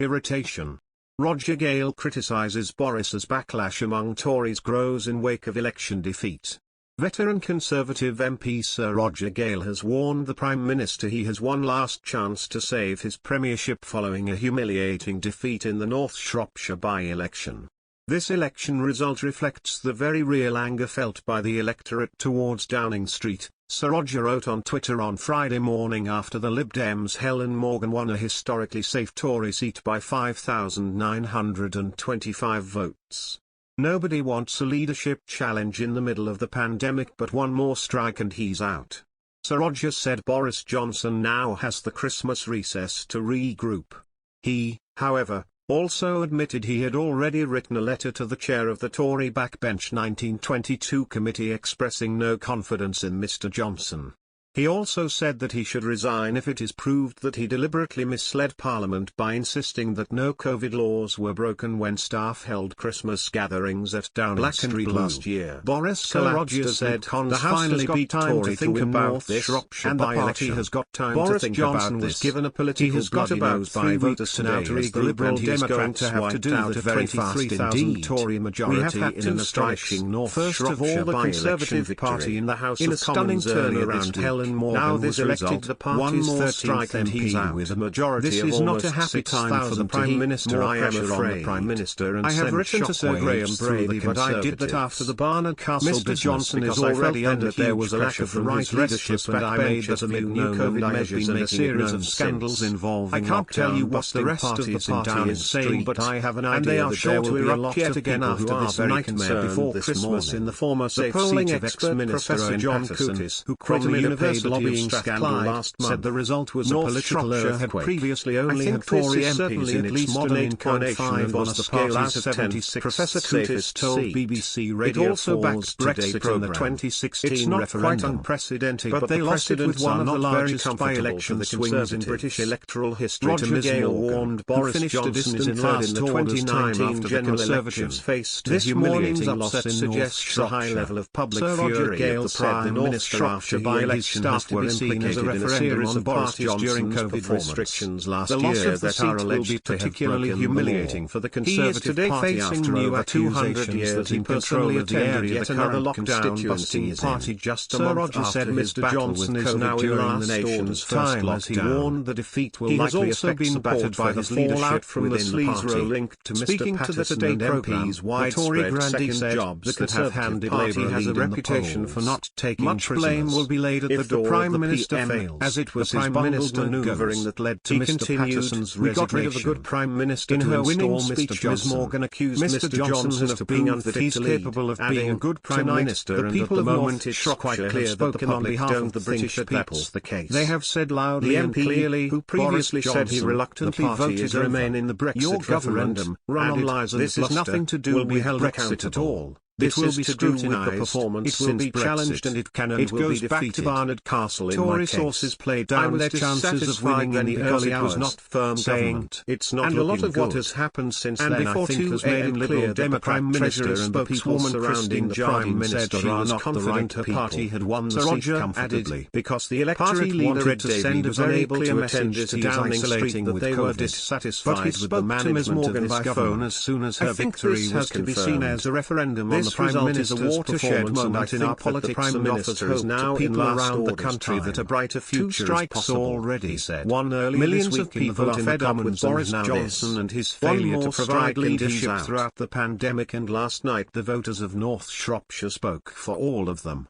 Irritation. Roger Gale criticises Boris as backlash among Tories grows in wake of election defeat. Veteran Conservative MP Sir Roger Gale has warned the Prime Minister he has one last chance to save his premiership following a humiliating defeat in the North Shropshire by-election. This election result reflects the very real anger felt by the electorate towards Downing Street, Sir Roger wrote on Twitter on Friday morning after the Lib Dems' Helen Morgan won a historically safe Tory seat by 5,925 votes. Nobody wants a leadership challenge in the middle of the pandemic, but one more strike and he's out. Sir Roger said Boris Johnson now has the Christmas recess to regroup. He, however, also admitted he had already written a letter to the chair of the Tory backbench 1922 committee expressing no confidence in Mr. Johnson. He also said that he should resign if it is proved that he deliberately misled Parliament by insisting that no COVID laws were broken when staff held Christmas gatherings at Downing Street last year. Boris collapsed as said the House finally beat Tory to think about this, and the party has got time to think about this. Given a political bloody nose by voters today to the Liberal Democrats to have to do out a 23,000 Tory majority in an astonishing North Shropshire by-election party in the House of Commons earlier this week. Now this elected the party's 13th MP with a majority this of is not a happy time for the Prime Minister. I am afraid. Prime Minister and I have written to Sir Graham Brady, but I did that after the Barnard Castle Mr. Johnson is already under there was a lack of the right leadership, and I made that amid new COVID measures and a series of scandals involving. I can't tell you what the rest of the party is saying, but I have an idea they are sure to erupt yet again after this nightmare before Christmas in the former safe seat of ex-minister Professor John Curtis, who quit a university lobbying scandal last month, said the result was North a political Shropshire had previously only had Tory MPs in its modern incarnation and was the party's 76th Professor Curtis told BBC Radio 4's Brexit in the 2016 it's not referendum. Quite unprecedented, but they lost it with one of the largest by-election swings in British electoral history. Roger Gale warned Boris Johnson is in third in the 2019 general elections faced this morning's upset suggests a high level of public fury at the Prime Minister after by-election staff were implicated in a series of parties during COVID restrictions last year that are alleged to have broken humiliating for the Conservative Party after over 200 years that he personally attended yet another lockdown-busting party just a month after Mr. Johnson is now during the nation's first lockdown. As he warned the defeat will likely affect support by his leadership from the Sleasrow link to Mr. Patterson and MPs widespread second jobs that have handed Labour has a reputation for not taking much blame will be laid at the door. The Prime Minister fails, as it was his bungled manoeuvring that led to Mr. Patterson's resignation. We got rid of a good Prime Minister in her winning speech. Ms. Morgan accused Mr. Johnson of being unfit that he's capable of being a good Prime Minister, and at the moment it's quite clear that the public don't think that that's the case. They have said loudly and clearly, who previously said he reluctantly voted to remain in the Brexit referendum, run on lies and this is nothing to do with Brexit at all. It will be scrutinised, the performance it will be challenged, and it can and will be defeated. It goes back to Barnard Castle in Tory sources played down their chances of winning any early hours, was not firm government. It's not and a lot of what has happened since then I think has made it clear that the Prime Minister and the people surrounding the Prime Minister are not confident her party had won the seat comfortably, because the electorate wanted to send a very clear message to Downing Street that they were dissatisfied with the management of this government as soon as her victory was confirmed. I think this has to be seen as a referendum on the Prime Minister's watershed moment in our politics. The Prime Minister is now people around the country that a brighter future is possible. Already said one early millions of people are fed up with Boris Johnson and his failure to provide leadership throughout the pandemic, and last night the voters of North Shropshire spoke for all of them.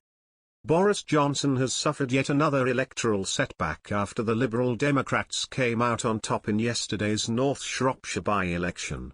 Boris Johnson has suffered yet another electoral setback after the Liberal Democrats came out on top in yesterday's North Shropshire by-election.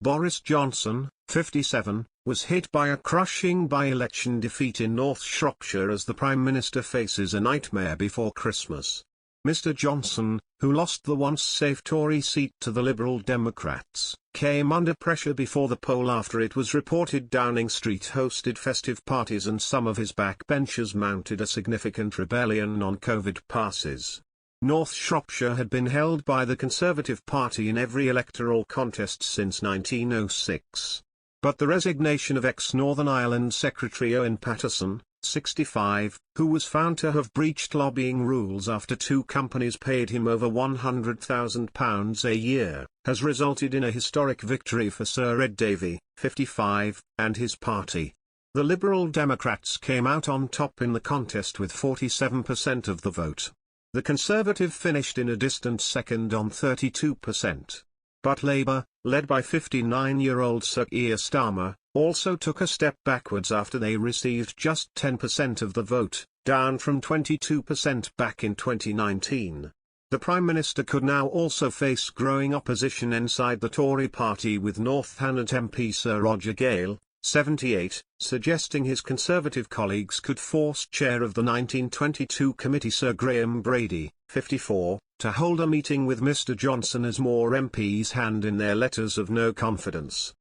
Boris Johnson, 57, was hit by a crushing by-election defeat in North Shropshire as the Prime Minister faces a nightmare before Christmas. Mr. Johnson, who lost the once-safe Tory seat to the Liberal Democrats, came under pressure before the poll after it was reported Downing Street hosted festive parties and some of his backbenchers mounted a significant rebellion on COVID passes. North Shropshire had been held by the Conservative Party in every electoral contest since 1906. But the resignation of ex-Northern Ireland Secretary Owen Paterson, 65, who was found to have breached lobbying rules after two companies paid him over £100,000 a year, has resulted in a historic victory for Sir Ed Davey, 55, and his party. The Liberal Democrats came out on top in the contest with 47% of the vote. The Conservative finished in a distant second on 32%. But Labour, led by 59-year-old Sir Keir Starmer, also took a step backwards after they received just 10% of the vote, down from 22% back in 2019. The Prime Minister could now also face growing opposition inside the Tory party, with North Thanet MP Sir Roger Gale, 78, suggesting his Conservative colleagues could force chair of the 1922 committee Sir Graham Brady, 54, to hold a meeting with Mr Johnson as more MPs hand in their letters of no confidence.